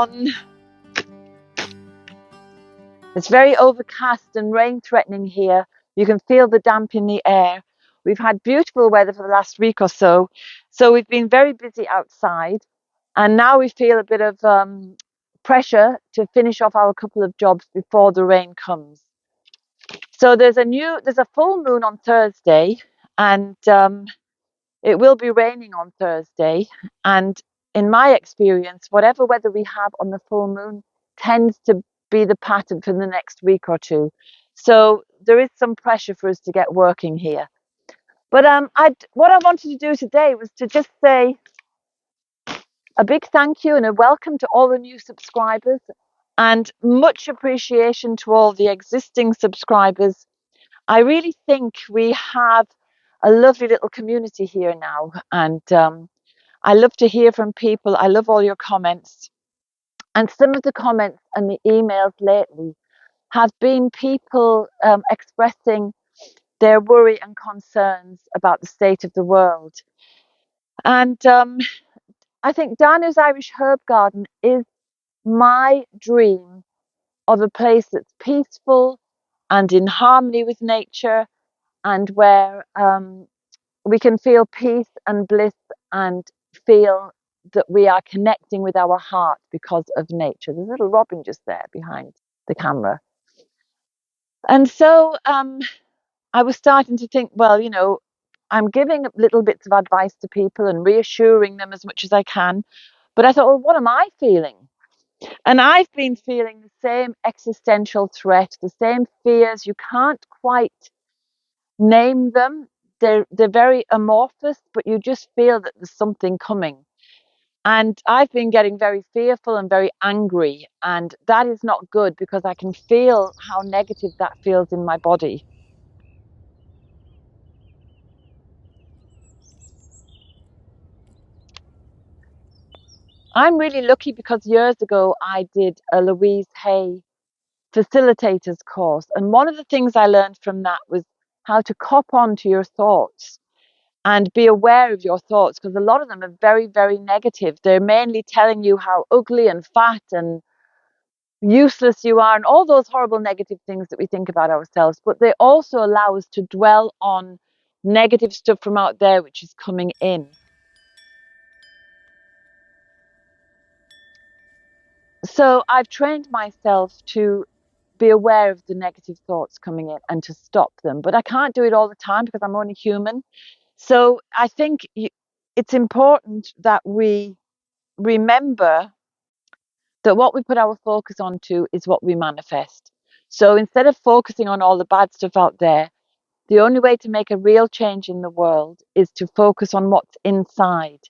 on. It's very overcast and rain threatening here. You can feel the damp in the air. We've had beautiful weather for the last week or so. So we've been very busy outside. And now we feel a bit of pressure to finish off our couple of jobs before the rain comes. So there's a full moon on Thursday, and it will be raining on Thursday. And in my experience, whatever weather we have on the full moon tends to be the pattern for the next week or two. So there is some pressure for us to get working here. But what I wanted to do today was to just say a big thank you and a welcome to all the new subscribers, and much appreciation to all the existing subscribers. I really think we have a lovely little community here now, and I love to hear from people. I love all your comments. And some of the comments and the emails lately have been people expressing their worry and concerns about the state of the world. And I think Danu's Irish Herb Garden is my dream of a place that's peaceful and in harmony with nature, and where we can feel peace and bliss and feel that we are connecting with our heart because of nature. There's a little robin just there behind the camera. And so I was starting to think, well, I'm giving little bits of advice to people and reassuring them as much as I can. But I thought, well, what am I feeling? And I've been feeling the same existential threat, the same fears. You can't quite name them. They're very amorphous, but you just feel that there's something coming. And I've been getting very fearful and very angry, and that is not good because I can feel how negative that feels in my body. I'm really lucky because years ago I did a Louise Hay facilitators course, and one of the things I learned from that was how to cop on to your thoughts and be aware of your thoughts, because a lot of them are very, very negative. They're mainly telling you how ugly and fat and useless you are and all those horrible negative things that we think about ourselves, but they also allow us to dwell on negative stuff from out there which is coming in. So I've trained myself to be aware of the negative thoughts coming in and to stop them, but I can't do it all the time because I'm only human. So I think it's important that we remember that what we put our focus onto is what we manifest. So instead of focusing on all the bad stuff out there, the only way to make a real change in the world is to focus on what's inside.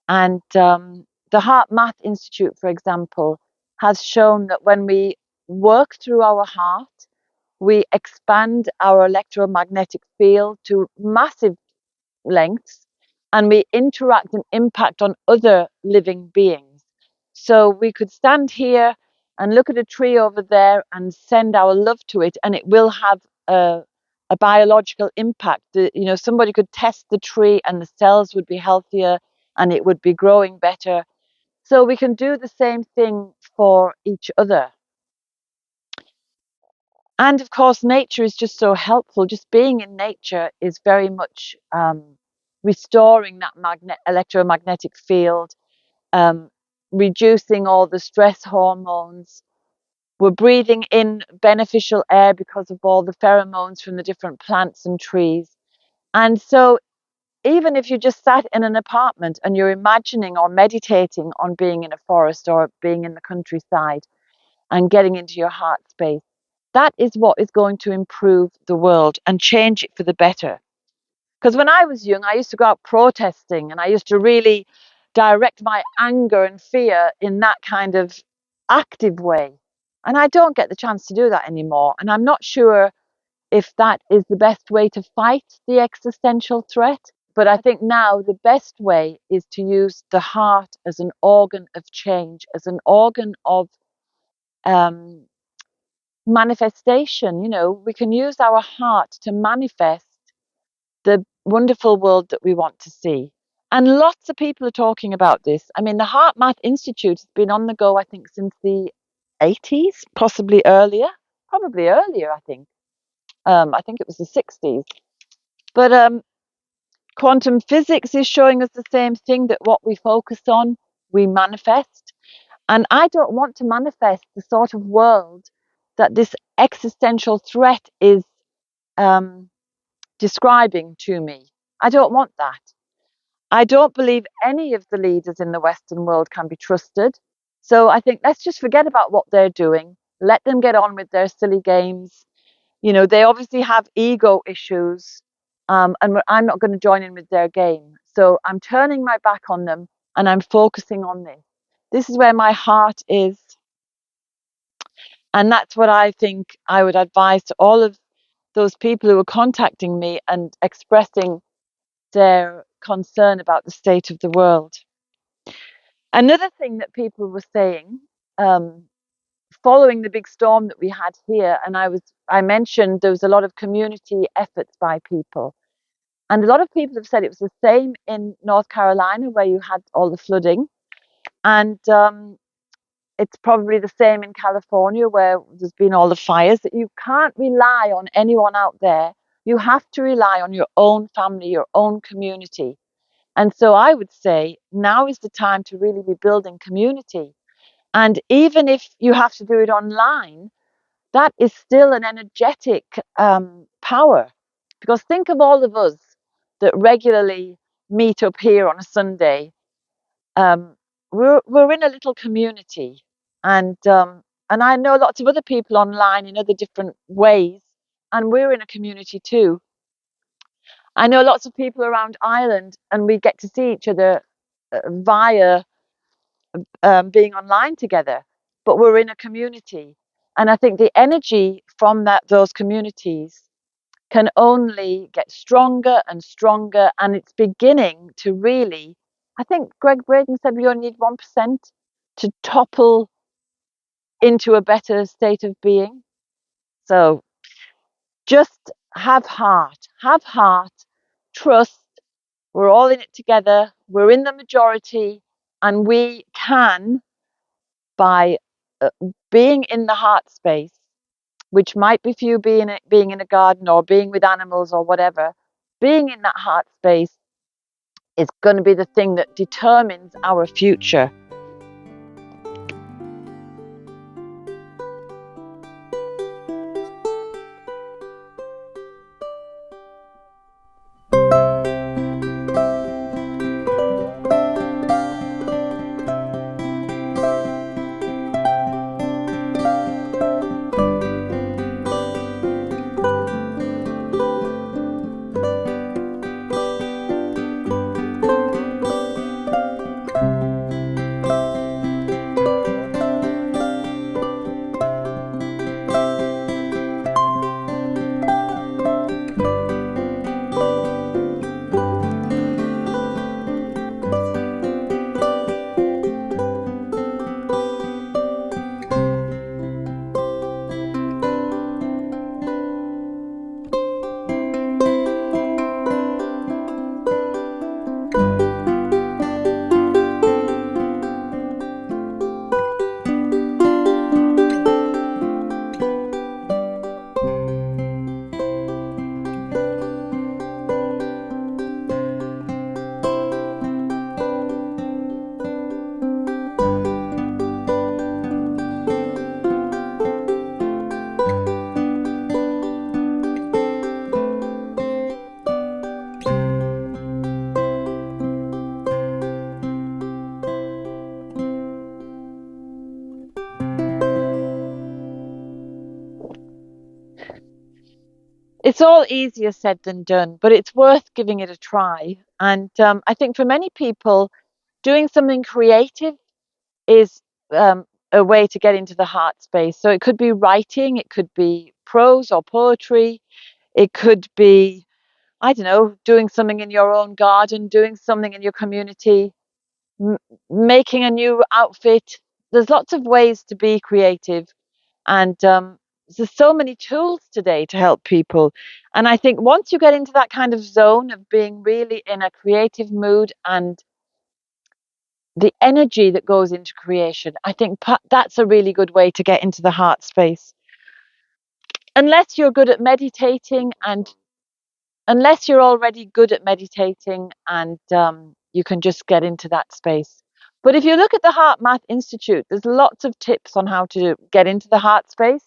And the Heart Math Institute, for example, has shown that when we work through our heart, we expand our electromagnetic field to massive lengths, and we interact and impact on other living beings. So we could stand here and look at a tree over there and send our love to it, and it will have a biological impact. Somebody could test the tree and the cells would be healthier and it would be growing better. So we can do the same thing for each other. And of course, nature is just so helpful. Just being in nature is very much restoring that electromagnetic field, reducing all the stress hormones. We're breathing in beneficial air because of all the pheromones from the different plants and trees. And so even if you just sat in an apartment and you're imagining or meditating on being in a forest or being in the countryside and getting into your heart space, that is what is going to improve the world and change it for the better. Because when I was young, I used to go out protesting and I used to really direct my anger and fear in that kind of active way. And I don't get the chance to do that anymore. And I'm not sure if that is the best way to fight the existential threat. But I think now the best way is to use the heart as an organ of change, as an organ of manifestation. We can use our heart to manifest the wonderful world that we want to see. And lots of people are talking about this. I mean, the Heart Math Institute has been on the go, I think, since the 80s, possibly earlier, probably earlier, I think. I think it was the 60s. But quantum physics is showing us the same thing, that what we focus on, we manifest. And I don't want to manifest the sort of world that this existential threat is describing to me. I don't want that. I don't believe any of the leaders in the Western world can be trusted. So I think let's just forget about what they're doing. Let them get on with their silly games. You know, they obviously have ego issues, and I'm not going to join in with their game. So I'm turning my back on them and I'm focusing on this. This is where my heart is. And that's what I think I would advise to all of those people who are contacting me and expressing their concern about the state of the world. Another thing that people were saying, um, following the big storm that we had here, and I mentioned there was a lot of community efforts by people, and a lot of people have said it was the same in North Carolina where you had all the flooding, and it's probably the same in California where there's been all the fires. That you can't rely on anyone out there. You have to rely on your own family, your own community. And so I would say now is the time to really be building community. And even if you have to do it online, that is still an energetic power. Because think of all of us that regularly meet up here on a Sunday. Um, we're in a little community, and I know lots of other people online in other different ways, and we're in a community too. I know lots of people around Ireland, and we get to see each other via being online together, but we're in a community. And I think the energy from those communities can only get stronger and stronger. And it's beginning to really, I think Greg Braden said we only need 1% to topple into a better state of being. So just have heart, trust. We're all in it together. We're in the majority, and we can, by being in the heart space, which might be for you being in a garden or being with animals or whatever, being in that heart space is going to be the thing that determines our future. It's all easier said than done, but it's worth giving it a try. And I think for many people, doing something creative is a way to get into the heart space. So it could be writing, it could be prose or poetry, it could be, I don't know, doing something in your own garden, doing something in your community, making a new outfit. There's lots of ways to be creative, and there's so many tools today to help people. And I think once you get into that kind of zone of being really in a creative mood and the energy that goes into creation, I think that's a really good way to get into the heart space. Unless you're good at meditating, and unless you're already good at meditating, and you can just get into that space. But if you look at the Heart Math Institute, there's lots of tips on how to get into the heart space.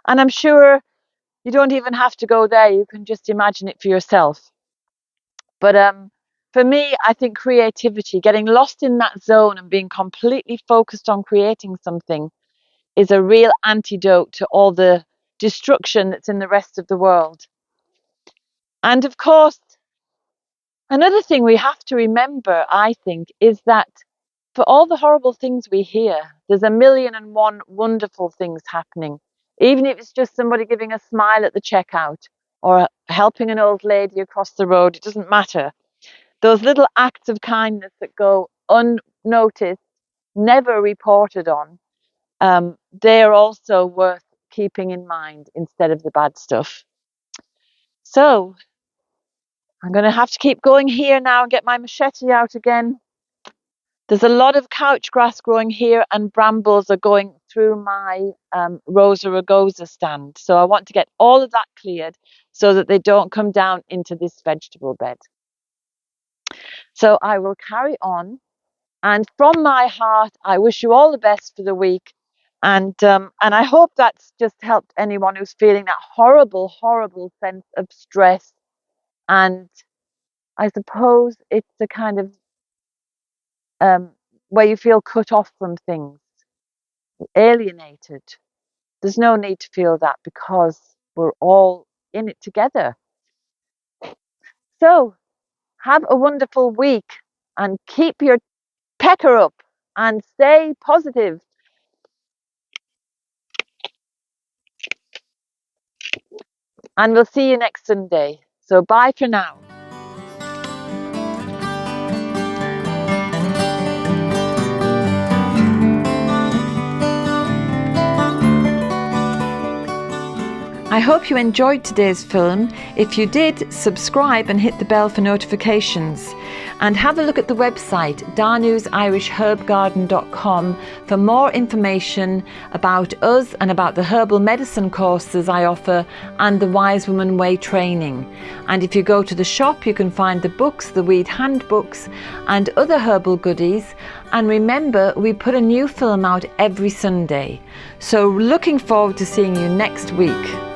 And I'm sure you don't even have to go there. You can just imagine it for yourself. But for me, I think creativity, getting lost in that zone and being completely focused on creating something, is a real antidote to all the destruction that's in the rest of the world. And of course, another thing we have to remember, I think, is that for all the horrible things we hear, there's a million and one wonderful things happening. Even if it's just somebody giving a smile at the checkout or helping an old lady across the road, it doesn't matter. Those little acts of kindness that go unnoticed, never reported on, they're also worth keeping in mind instead of the bad stuff. So I'm going to have to keep going here now and get my machete out again. There's a lot of couch grass growing here, and brambles are going through my Rosa rugosa stand. So I want to get all of that cleared so that they don't come down into this vegetable bed. So I will carry on. And from my heart, I wish you all the best for the week. And I hope that's just helped anyone who's feeling that horrible, horrible sense of stress. And I suppose it's the kind of where you feel cut off from things, alienated. There's no need to feel that because we're all in it together. So have a wonderful week and keep your pecker up and stay positive. And we'll see you next Sunday. So bye for now. I hope you enjoyed today's film. If you did, subscribe and hit the bell for notifications. And have a look at the website danusirishherbgarden.com for more information about us and about the herbal medicine courses I offer and the Wise Woman Way training. And if you go to the shop, you can find the books, the weed handbooks and other herbal goodies. And remember, we put a new film out every Sunday. So looking forward to seeing you next week.